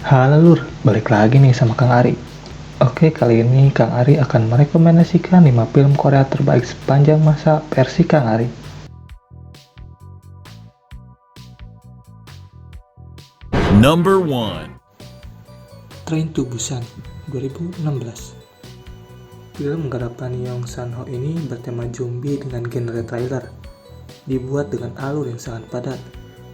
Halo Lur, balik lagi nih sama Kang Ari. Oke, kali ini Kang Ari akan merekomendasikan 5 film Korea terbaik sepanjang masa versi Kang Ari. Number 1. Train to Busan 2016. Film garapan Yong San-ho ini bertema zombie dengan genre thriller. Dibuat dengan alur yang sangat padat.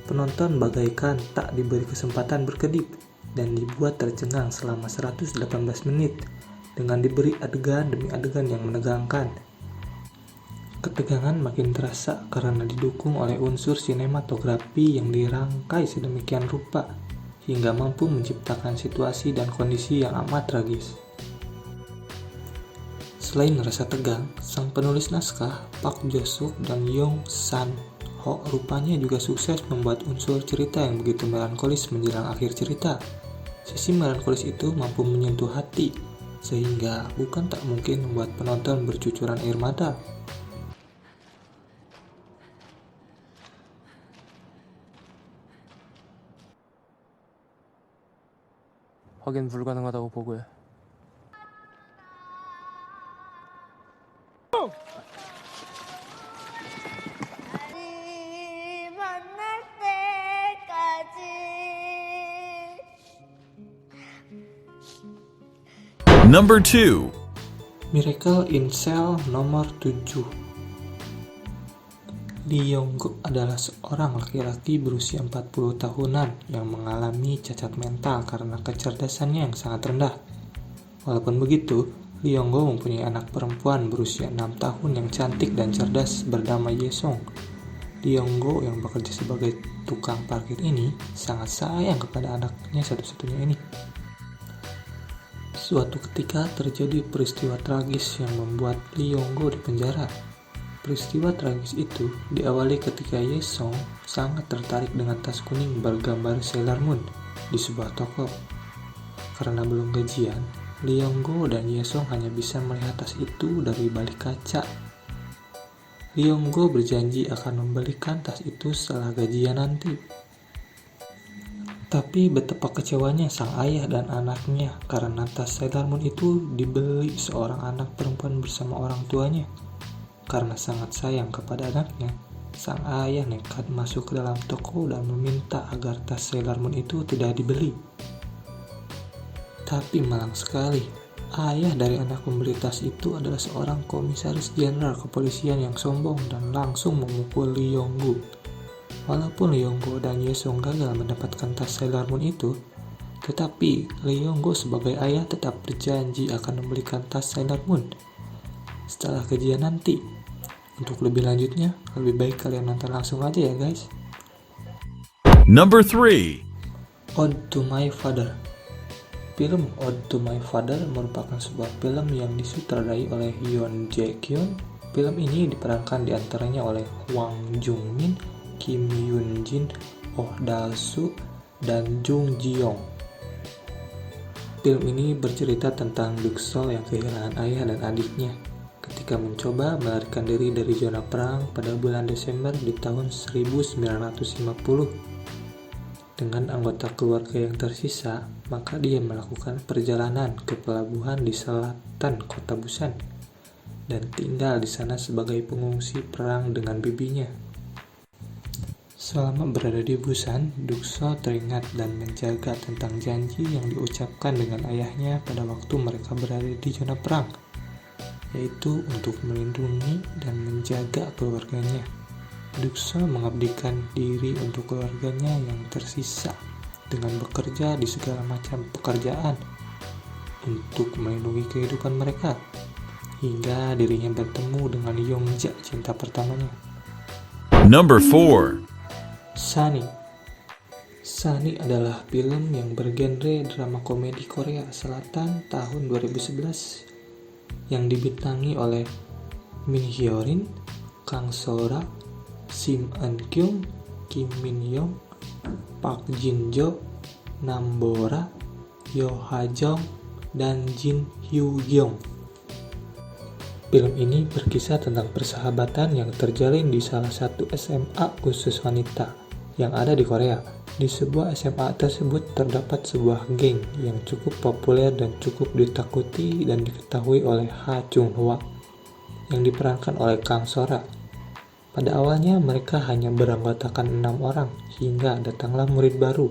Penonton bagaikan tak diberi kesempatan berkedip dan dibuat tercengang selama 118 menit dengan diberi adegan demi adegan yang menegangkan. Ketegangan makin terasa karena didukung oleh unsur sinematografi yang dirangkai sedemikian rupa hingga mampu menciptakan situasi dan kondisi yang amat tragis. Selain rasa tegang, sang penulis naskah Park Jo-suk dan Yong San-ho rupanya juga sukses membuat unsur cerita yang begitu melankolis menjelang akhir cerita. Sisi melankolis itu mampu menyentuh hati, sehingga bukan tak mungkin membuat penonton bercucuran air mata. 확인 불가능하다고 보고요. 만날 때까지. Number 2. Miracle in Cell nomor 7. Lee Yong-go adalah seorang laki-laki berusia 40 tahunan yang mengalami cacat mental karena kecerdasannya yang sangat rendah. Walaupun begitu, Lee Yong-go mempunyai anak perempuan berusia 6 tahun yang cantik dan cerdas bernama Ye-sung. Lee Yong-go yang bekerja sebagai tukang parkir ini sangat sayang kepada anaknya satu-satunya ini. Suatu ketika terjadi peristiwa tragis yang membuat Lee Yong-go dipenjara. Peristiwa tragis itu diawali ketika Ye-sung sangat tertarik dengan tas kuning bergambar Sailor Moon di sebuah toko. Karena belum gajian, Lee Yong-go dan Ye-sung hanya bisa melihat tas itu dari balik kaca. Lee Yong-go berjanji akan membelikan tas itu setelah gajian nanti. Tapi betapa kecewanya sang ayah dan anaknya karena tas Sailor Moon itu dibeli seorang anak perempuan bersama orang tuanya. Karena sangat sayang kepada anaknya, sang ayah nekat masuk ke dalam toko dan meminta agar tas Sailor Moon itu tidak dibeli. Tapi malang sekali, ayah dari anak pembeli tas itu adalah seorang komisaris jenderal kepolisian yang sombong dan langsung memukul Lee Yong-go. Walaupun Lee Yong-go dan Ye-sung gagal mendapatkan tas Sailor Moon itu, tetapi Lee Yong-go sebagai ayah tetap berjanji akan membelikan tas Sailor Moon setelah gajian nanti. Untuk lebih lanjutnya, lebih baik kalian nonton langsung aja ya guys. Number 3. Ode to My Father. Film Ode to My Father merupakan sebuah film yang disutradarai oleh Yoon Jae-kyun. Film ini diperankan diantaranya oleh Hwang Jung-min, Kim Yoon-jin, Oh Dal-soo, dan Jung Ji-young. Film ini bercerita tentang Duk-seo yang kehilangan ayah dan adiknya ketika mencoba melarikan diri dari zona perang pada bulan Desember di tahun 1950. Dengan anggota keluarga yang tersisa, maka dia melakukan perjalanan ke pelabuhan di selatan kota Busan dan tinggal di sana sebagai pengungsi perang dengan bibinya. Selama berada di Busan, Duk-seo teringat dan menjaga tentang janji yang diucapkan dengan ayahnya pada waktu mereka berada di zona perang, yaitu untuk melindungi dan menjaga keluarganya. Duk-seo mengabdikan diri untuk keluarganya yang tersisa dengan bekerja di segala macam pekerjaan untuk melindungi kehidupan mereka, hingga dirinya bertemu dengan Yong-ja, cinta pertamanya. Number 4. Sunny. Sunny adalah film yang bergenre drama komedi Korea Selatan tahun 2011 yang dibintangi oleh Min Hyo-rin, Kang So-rak, Sim Eun-kyung, Kim Min-young, Park Jin-jo, Nam Bo-ra, Yo Ha-jung, dan Jin Hyo-gyung. Film ini berkisah tentang persahabatan yang terjalin di salah satu SMA khusus wanita. yang ada di Korea. Di sebuah SMA tersebut terdapat sebuah geng yang cukup populer dan cukup ditakuti dan diketahui oleh Ha Chung Hwa yang diperankan oleh Kang Sora. Pada awalnya mereka hanya beranggotakan 6 orang hingga datanglah murid baru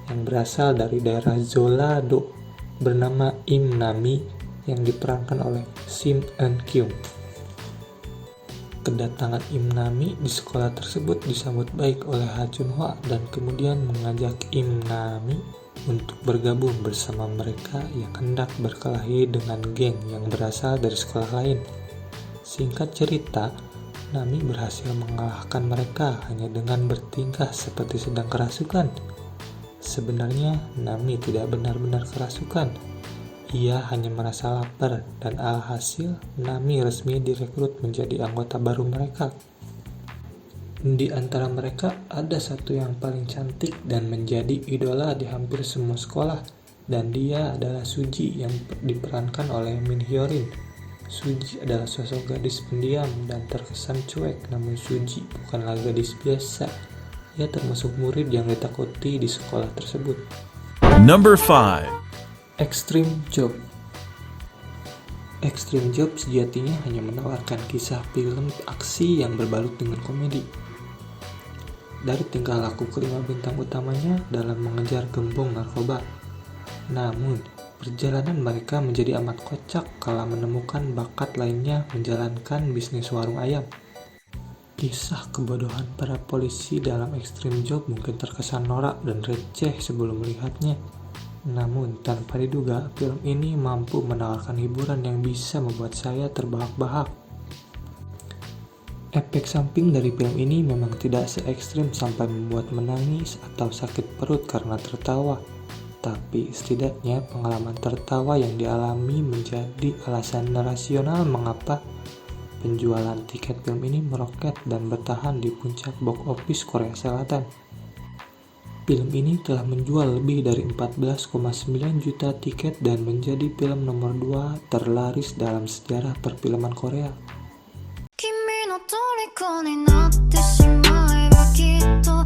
yang berasal dari daerah Jeollado bernama Im Nami yang diperankan oleh Sim Eun Kyung. Kedatangan Im Nami di sekolah tersebut disambut baik oleh Ha Chun Hwa dan kemudian mengajak Im Nami untuk bergabung bersama mereka yang hendak berkelahi dengan geng yang berasal dari sekolah lain. Singkat cerita, Nami berhasil mengalahkan mereka hanya dengan bertingkah seperti sedang kerasukan. Sebenarnya Nami tidak benar-benar kerasukan. Ia hanya merasa lapar dan alhasil Nami resmi direkrut menjadi anggota baru mereka. Di antara mereka ada satu yang paling cantik dan menjadi idola di hampir semua sekolah, dan dia adalah Suji yang diperankan oleh Min Hyo-rin. Suji adalah sosok gadis pendiam dan terkesan cuek, namun Suji bukanlah gadis biasa. Ia termasuk murid yang ditakuti di sekolah tersebut. Number 5. Extreme Job. Extreme Job sejatinya hanya menawarkan kisah film aksi yang berbalut dengan komedi. Dari tingkah laku kelima bintang utamanya dalam mengejar gembong narkoba. Namun, perjalanan mereka menjadi amat kocak kala menemukan bakat lainnya menjalankan bisnis warung ayam. Kisah kebodohan para polisi dalam Extreme Job mungkin terkesan norak dan receh sebelum melihatnya. Namun, tanpa diduga, film ini mampu menawarkan hiburan yang bisa membuat saya terbahak-bahak. Efek samping dari film ini memang tidak se-ekstrim sampai membuat menangis atau sakit perut karena tertawa. Tapi setidaknya pengalaman tertawa yang dialami menjadi alasan rasional mengapa penjualan tiket film ini meroket dan bertahan di puncak box office Korea Selatan. Film ini telah menjual lebih dari 14,9 juta tiket dan menjadi film nomor 2 terlaris dalam sejarah perfilman Korea. 君の虜になってしまえばきっと